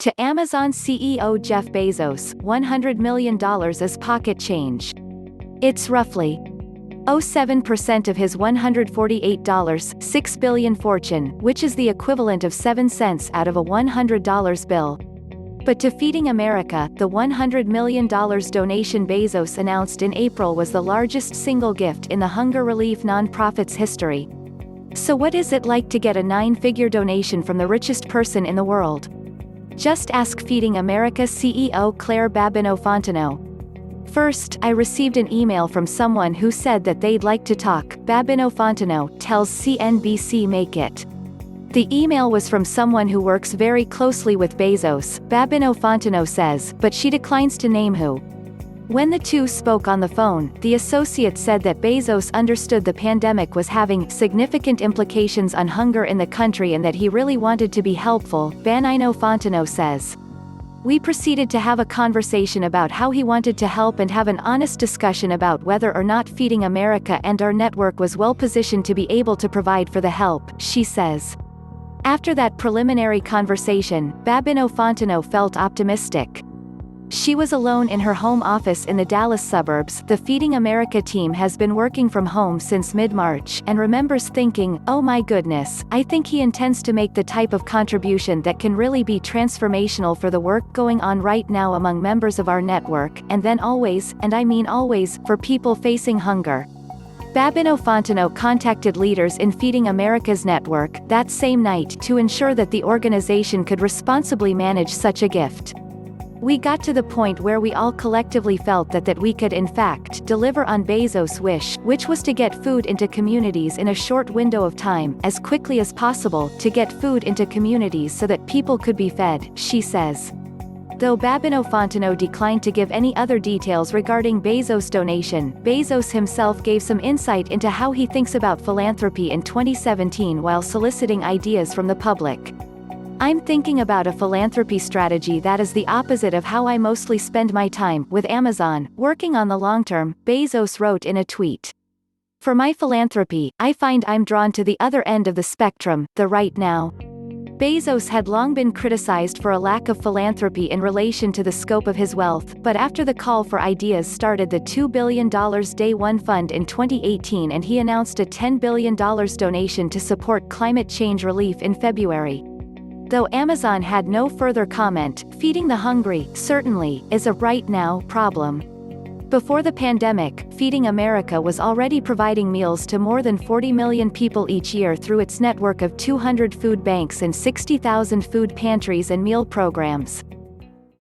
To Amazon CEO Jeff Bezos, $100 million is pocket change. It's roughly 0.07% of his $148.6 billion fortune, which is the equivalent of 7 cents out of a $100 bill. But to Feeding America, the $100 million donation Bezos announced in April was the largest single gift in the hunger relief nonprofit's history. So what is it like to get a 9-figure donation from the richest person in the world? Just ask Feeding America CEO Claire Babineaux-Fontenot. First, I received an email from someone who said that they'd like to talk. Babineaux-Fontenot tells CNBC Make It. The email was from someone who works very closely with Bezos, Babineaux-Fontenot says, but she declines to name who. When the two spoke on the phone, the associate said that Bezos understood the pandemic was having significant implications on hunger in the country and that he really wanted to be helpful, Babineaux-Fontenot says. We proceeded to have a conversation about how he wanted to help and have an honest discussion about whether or not Feeding America and our network was well positioned to be able to provide for the help, she says. After that preliminary conversation, Babineaux-Fontenot felt optimistic. She was alone in her home office in the Dallas suburbs. The Feeding America team has been working from home since mid-March, and remembers thinking, "Oh my goodness, I think he intends to make the type of contribution that can really be transformational for the work going on right now among members of our network, and then always, and I mean always, for people facing hunger." Babineaux-Fontenot contacted leaders in Feeding America's network that same night to ensure that the organization could responsibly manage such a gift. We got to the point where we all collectively felt that we could in fact deliver on Bezos' wish, which was to get food into communities in a short window of time, as quickly as possible, to get food into communities so that people could be fed, she says. Though Babineaux-Fontenot declined to give any other details regarding Bezos' donation, Bezos himself gave some insight into how he thinks about philanthropy in 2017 while soliciting ideas from the public. "I'm thinking about a philanthropy strategy that is the opposite of how I mostly spend my time, with Amazon, working on the long term," Bezos wrote in a tweet. "For my philanthropy, I find I'm drawn to the other end of the spectrum, the right now." Bezos had long been criticized for a lack of philanthropy in relation to the scope of his wealth, but after the call for ideas started the $2 billion Day One Fund in 2018 and he announced a $10 billion donation to support climate change relief in February. Though Amazon had no further comment, feeding the hungry, certainly, is a right-now problem. Before the pandemic, Feeding America was already providing meals to more than 40 million people each year through its network of 200 food banks and 60,000 food pantries and meal programs.